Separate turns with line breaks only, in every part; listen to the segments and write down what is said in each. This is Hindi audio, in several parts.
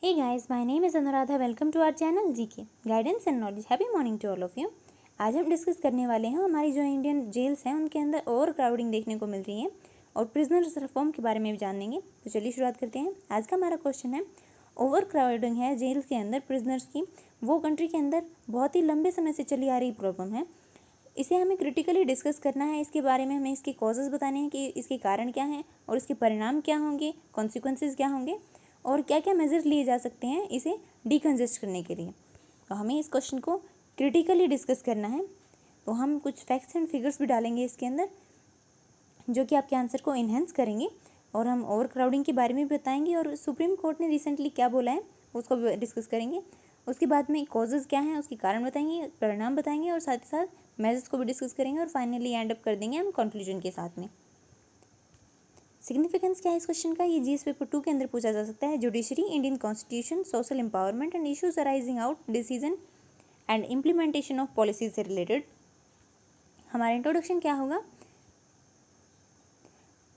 Hey guys, my name is Anuradha. Welcome to our channel GK Guidance and Knowledge. Happy morning to all of you. आज हम डिस्कस करने वाले हैं हमारी जो इंडियन जेल्स हैं उनके अंदर ओवर क्राउडिंग देखने को मिल रही है और प्रिजनर्स रिफॉर्म के बारे में भी जानेंगे। तो चलिए शुरुआत करते हैं। आज का हमारा क्वेश्चन है, ओवर क्राउडिंग है जेल्स के अंदर प्रिजनर्स की, वो कंट्री के अंदर बहुत ही लंबे समय से चली आ रही प्रॉब्लम है। इसे हमें क्रिटिकली डिस्कस करना है। इसके बारे में हमें इसके कॉजेज़ बताने हैं कि इसके कारण क्या हैं और इसके परिणाम क्या होंगे, कॉन्सिक्वेंसेज क्या होंगे और क्या क्या मेजर्स लिए जा सकते हैं इसे डिकंजेस्ट करने के लिए। तो हमें इस क्वेश्चन को क्रिटिकली डिस्कस करना है। तो हम कुछ फैक्ट्स एंड फिगर्स भी डालेंगे इसके अंदर जो कि आपके आंसर को इन्हेंस करेंगे, और हम ओवर क्राउडिंग के बारे में भी बताएंगे और सुप्रीम कोर्ट ने रिसेंटली क्या बोला है उसको भी डिस्कस करेंगे। उसके बाद में कॉजेज़ क्या हैं उसके कारण बताएंगे, परिणाम बताएंगे और साथ ही साथ मेजर्स को भी डिस्कस करेंगे और फाइनली एंड अप कर देंगे हम कंक्लूजन के साथ में। सिग्निफिकेंस क्या है इस क्वेश्चन का, ये जीएस पेपर 2 के अंदर पूछा जा सकता है। Judiciary, Indian constitution, social empowerment and issues arising out decision and implementation of policies से रिलेटेड। हमारा इंट्रोडक्शन क्या होगा,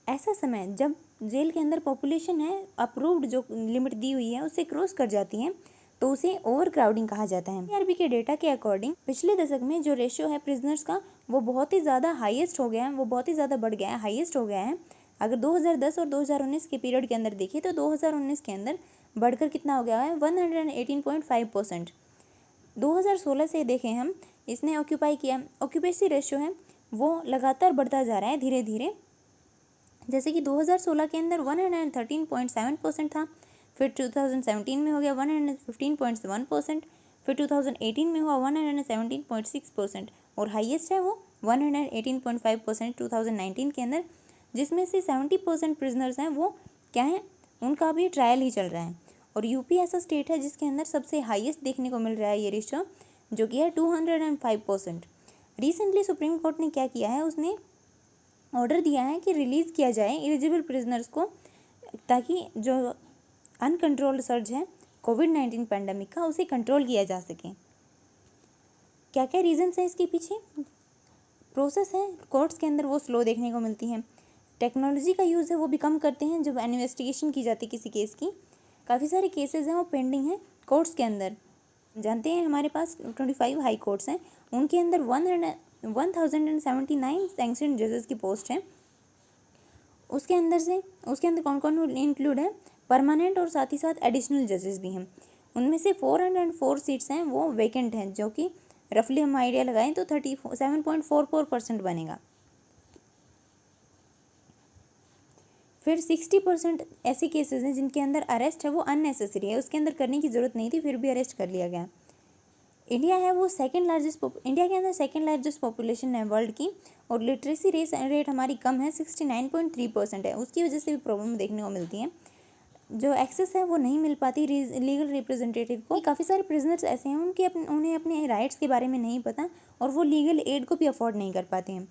ऐसा समय जब जेल के अंदर पॉपुलेशन है अप्रूव्ड जो लिमिट दी हुई है उससे क्रॉस कर जाती है तो उसे ओवर क्राउडिंग कहा जाता है। आरबी के डेटा के अकॉर्डिंग पिछले दशक में जो रेशियो है प्रिजनर्स का वो बहुत ही ज़्यादा हाईएस्ट हो गया है, वो बहुत ही ज़्यादा बढ़ गया है, हाईएस्ट हो गया है। अगर 2010 और 2019 के पीरियड के अंदर देखें तो 2019 के अंदर बढ़कर कितना हो गया है 118.5%। 2016 से देखें हम, इसने ऑक्यूपाई किया, ऑक्यूपेसी रेशियो है वो लगातार बढ़ता जा रहा है धीरे धीरे। जैसे कि 2016 के अंदर 113.7% था, फिर 2017 में हो गया 115.1%, फिर 2018 में हुआ 117.6% और हाईएस्ट है वो 118.5% 2019 के अंदर, जिसमें से 70% प्रिजनर्स हैं वो क्या हैं, उनका भी ट्रायल ही चल रहा है। और यूपी ऐसा स्टेट है जिसके अंदर सबसे हाईएस्ट देखने को मिल रहा है ये रेशियो, जो कि है 205%। रिसेंटली सुप्रीम कोर्ट ने क्या किया है, उसने ऑर्डर दिया है कि रिलीज़ किया जाए एलिजिबल प्रिजनर्स को, ताकि जो अनकंट्रोल्ड सर्ज है कोविड-19 पैंडमिक का उसे कंट्रोल किया जा सके। क्या क्या रीजंस हैं इसके पीछे, प्रोसेस है कोर्ट्स के अंदर वो स्लो देखने को मिलती है, टेक्नोलॉजी का यूज़ है वो भी कम करते हैं जब इन्वेस्टिगेशन की जाती है किसी केस की। काफ़ी सारे केसेस हैं वो पेंडिंग हैं कोर्ट्स के अंदर। जानते हैं हमारे पास 25 हाई कोर्ट्स हैं, उनके अंदर 1079 सैंक्शन जजेस की पोस्ट है। उसके अंदर कौन कौन इंक्लूड है, परमानेंट और साथ ही साथ एडिशनल जजेस भी हैं। उनमें से 404 सीट्स हैं वो वेकेंट हैं, जो कि रफली हम आइडिया लगाएं तो 37.44% बनेगा। फिर 60% ऐसे केसेस हैं जिनके अंदर अरेस्ट है वो अननेसेसरी है, उसके अंदर करने की ज़रूरत नहीं थी फिर भी अरेस्ट कर लिया गया। इंडिया है वो इंडिया के अंदर सेकेंड लार्जेस्ट पॉपुलेशन है वर्ल्ड की, और लिटरेसी रेट हमारी कम है, 69.3% है। उसकी वजह से भी प्रॉब्लम देखने को मिलती है, जो एक्सेस है वो नहीं मिल पाती लीगल रिप्रेजेंटेटिव को। काफ़ी सारे प्रिजनर्स ऐसे हैं उन्हें अपने राइट्स के बारे में नहीं पता और वो लीगल एड को भी अफोर्ड नहीं कर पाते हैं।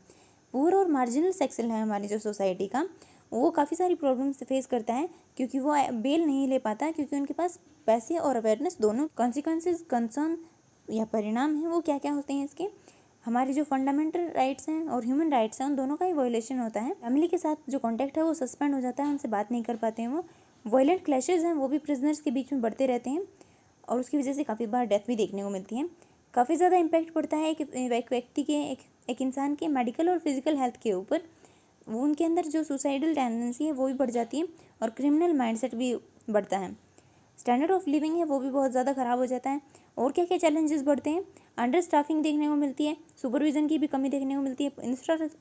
पुअर और मार्जिनल सेक्शन है हमारी जो सोसाइटी का, वो काफ़ी सारी प्रॉब्लम्स फेस करता है क्योंकि वो बेल नहीं ले पाता, क्योंकि उनके पास पैसे और अवेयरनेस दोनों। कॉन्सिक्वेंसेज, कंसर्न या परिणाम हैं वो क्या क्या होते हैं इसके, हमारे जो फंडामेंटल राइट्स हैं और ह्यूमन राइट्स हैं उन दोनों का ही वायलेशन होता है। फैमिली के साथ जो कॉन्टैक्ट है वो सस्पेंड हो जाता है, उनसे बात नहीं कर पाते हैं वो। वायलेंट क्लैशेज हैं वो भी प्रिजनर्स के बीच में बढ़ते रहते हैं और उसकी वजह से काफ़ी बार डेथ भी देखने को मिलती है। काफ़ी ज़्यादा इम्पैक्ट पड़ता है एक व्यक्ति के, एक इंसान के मेडिकल और फिजिकल हेल्थ के ऊपर। वो उनके अंदर जो सुसाइडल टेंडेंसी है वो भी बढ़ जाती है और क्रिमिनल माइंडसेट भी बढ़ता है। स्टैंडर्ड ऑफ लिविंग है वो भी बहुत ज़्यादा ख़राब हो जाता है। और क्या क्या चैलेंजेस बढ़ते हैं, अंडर स्टाफिंग देखने को मिलती है, सुपरविजन की भी कमी देखने को मिलती है,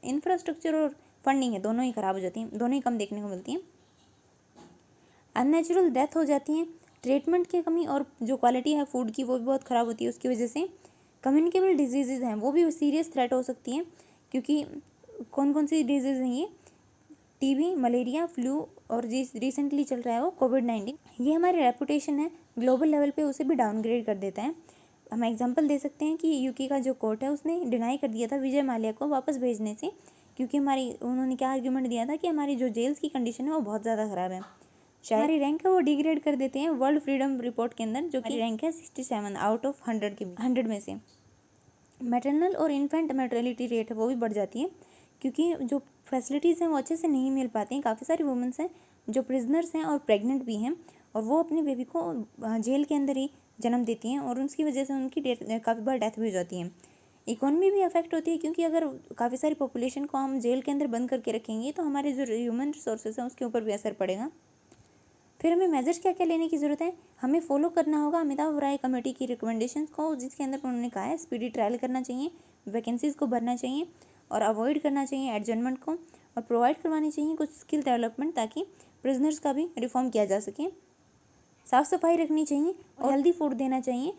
इंफ्रास्ट्रक्चर और फंडिंग है दोनों ही ख़राब हो जाती हैं, दोनों ही कम देखने को मिलती हैं। अननेचुरल डेथ हो जाती है, ट्रीटमेंट की कमी और जो क्वालिटी है फूड की वो भी बहुत ख़राब होती है उसकी वजह से। कम्युनिकेबल डिजीज़ हैं वो भी सीरियस थ्रेट हो सकती हैं, क्योंकि कौन कौन सी डिजीज़ हैं ये, टीबी, मलेरिया, फ्लू और रिसेंटली चल रहा है वो कोविड-19। ये हमारी रेपुटेशन है ग्लोबल लेवल पे उसे भी डाउनग्रेड कर देता है। हम एग्जांपल दे सकते हैं कि यूके का जो कोर्ट है उसने डिनाई कर दिया था विजय माल्या को वापस भेजने से, क्योंकि उन्होंने क्या आर्ग्यूमेंट दिया था कि हमारी जो जेल्स की कंडीशन है वो बहुत ज़्यादा ख़राब है। शायद हमारी रैंक है वो डिग्रेड कर देते हैं वर्ल्ड फ्रीडम रिपोर्ट के अंदर, जो कि रैंक है 67 आउट ऑफ 100 में से। मैटरनल और इन्फेंट मर्टेलिटी रेट है वो भी बढ़ जाती है, क्योंकि जो फैसिलिटीज़ हैं वो अच्छे से नहीं मिल पाती हैं। काफ़ी सारी वुमेंस हैं जो प्रिजनर्स हैं और प्रेग्नेंट भी हैं, और वो अपने बेबी को जेल के अंदर ही जन्म देती हैं और उसकी वजह से उनकी काफ़ी बार डेथ भी हो जाती है। इकोनॉमी भी अफेक्ट होती है, क्योंकि अगर काफ़ी सारी पॉपुलेशन को हम जेल के अंदर बंद करके रखेंगे तो हमारे जो ह्यूमन रिसोर्सेज हैं उसके ऊपर भी असर पड़ेगा। फिर हमें मेजर्स क्या क्या लेने की ज़रूरत है? हमें फॉलो करना होगा अमिताभ राय कमेटी की रिकमेंडेशंस को, जिसके अंदर उन्होंने कहा है स्पीडी ट्रायल करना चाहिए, वैकेंसीज़ को भरना चाहिए और अवॉइड करना चाहिए एडजर्नमेंट को, और प्रोवाइड करवानी चाहिए कुछ स्किल डेवलपमेंट ताकि प्रिजनर्स का भी रिफॉर्म किया जा सके। साफ़ सफाई रखनी चाहिए और हेल्दी फूड देना चाहिए,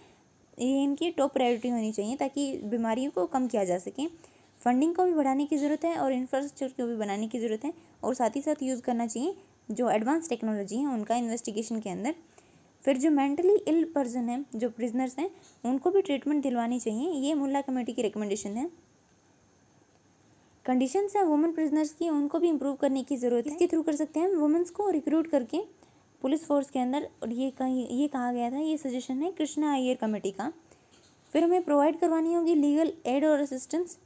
ये इनकी टॉप प्रायोरिटी होनी चाहिए ताकि बीमारियों को कम किया जा सके। फंडिंग को भी बढ़ाने की ज़रूरत है और इंफ्रास्ट्रक्चर को भी बनाने की ज़रूरत है, और साथ ही साथ यूज़ करना चाहिए जो एडवांस टेक्नोलॉजी है उनका इन्वेस्टिगेशन के अंदर। फिर जो मेंटली इल पर्सन है, जो प्रिजनर्स हैं, उनको भी ट्रीटमेंट दिलवानी चाहिए, ये मुल्ला कमेटी की रिकमेंडेशन है। कंडीशंस है वुमेन प्रिजनर्स की, उनको भी इम्प्रूव करने की ज़रूरत है। इसके थ्रू कर सकते हैं हम वुमेन्स को रिक्रूट करके पुलिस फोर्स के अंदर, और ये कहा गया था, ये सजेशन है कृष्णा अय्यर कमेटी का। फिर हमें प्रोवाइड करवानी होगी लीगल एड और असिस्टेंस।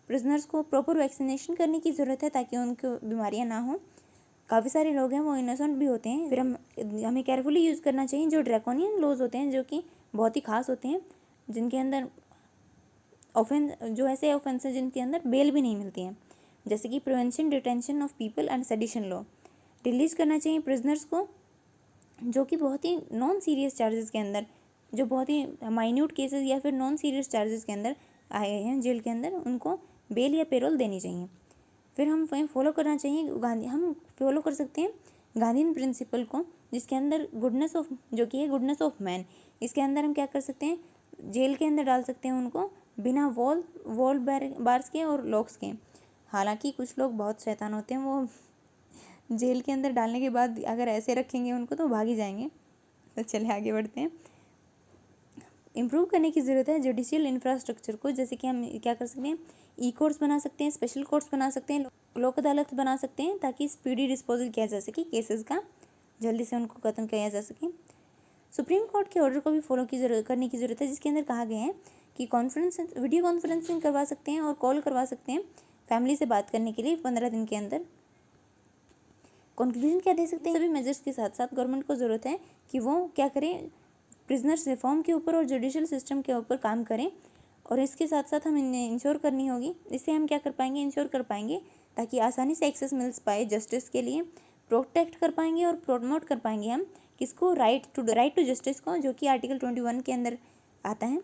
प्रिजनर्स को प्रॉपर वैक्सीनेशन करने की ज़रूरत है ताकि उनको बीमारियां ना हो। काफ़ी सारे लोग हैं वो इनोसेंट भी होते हैं। फिर हमें केयरफुली यूज़ करना चाहिए जो ड्रैकोनियन लॉज होते हैं, जो कि बहुत ही खास होते हैं, जिनके अंदर जो ऐसे ऑफेंस है जिनके अंदर बेल भी नहीं मिलती है, जैसे कि prevention detention of people and sedition law. Release करना चाहिए प्रिजनर्स को जो कि बहुत ही नॉन सीरियस चार्जेस के अंदर, जो बहुत ही माइन्यूट केसेस या फिर नॉन सीरियस चार्जेस के अंदर आए हैं जेल के अंदर, उनको बेल या पेरोल देनी चाहिए। फिर हम फॉलो करना चाहिए हम फॉलो कर सकते हैं गांधीन प्रिंसिपल को, जिसके अंदर गुडनेस ऑफ, जो कि है गुडनेस ऑफ मैन। इसके अंदर हम क्या कर सकते हैं, जेल के अंदर डाल सकते हैं उनको बिना वॉल बार्स के और लॉक्स के। हालांकि कुछ लोग बहुत शैतान होते हैं, वो जेल के अंदर डालने के बाद अगर ऐसे रखेंगे उनको तो भाग ही जाएंगे। तो चलिए आगे बढ़ते हैं। इम्प्रूव करने की ज़रूरत है जुडिशियल इंफ्रास्ट्रक्चर को, जैसे कि हम क्या कर सकते हैं, ई कोर्ट्स बना सकते हैं, स्पेशल कोर्ट्स बना सकते हैं, लोक अदालत बना सकते हैं ताकि स्पीडी डिस्पोजल किया जा सके केसेस का, जल्दी से उनको खत्म किया जा सके। सुप्रीम कोर्ट के ऑर्डर को भी फॉलो करने की ज़रूरत है, जिसके अंदर कहा गया है कि वीडियो कॉन्फ्रेंसिंग करवा सकते हैं और कॉल करवा सकते हैं फैमिली से बात करने के लिए 15 दिन के अंदर। कंक्लूजन क्या दे सकते हैं, सभी मेजर्स के साथ साथ गवर्नमेंट को ज़रूरत है कि वो क्या करें, प्रिजनर्स रिफॉर्म के ऊपर और जुडिशियल सिस्टम के ऊपर काम करें, और इसके साथ साथ हम इन्हें इंश्योर करनी होगी। इससे हम क्या कर पाएंगे, इंश्योर कर पाएंगे ताकि आसानी से एक्सेस मिल पाए जस्टिस के लिए, प्रोटेक्ट कर पाएंगे और प्रमोट कर पाएंगे हम किसको, राइट टू जस्टिस को, जो कि आर्टिकल 21 के अंदर आता है।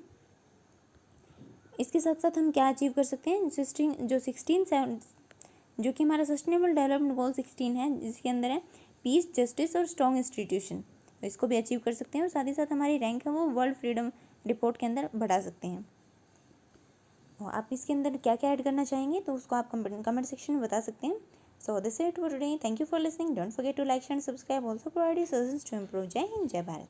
इसके साथ साथ हम क्या अचीव कर सकते हैं, जो कि हमारा सस्टेनेबल डेवलपमेंट गोल 16 है, जिसके अंदर है पीस, जस्टिस और स्ट्रॉन्ग इंस्टीट्यूशन, तो इसको भी अचीव कर सकते हैं। और साथ ही साथ हमारी रैंक है वो वर्ल्ड फ्रीडम रिपोर्ट के अंदर बढ़ा सकते हैं। और आप इसके अंदर क्या क्या ऐड करना चाहेंगे तो उसको आप कमेंट सेक्शन में बता सकते हैं। So this it for today, thank you for listening, don't forget to like and subscribe, also provide suggestions to improve. जय हिंद, जय भारत।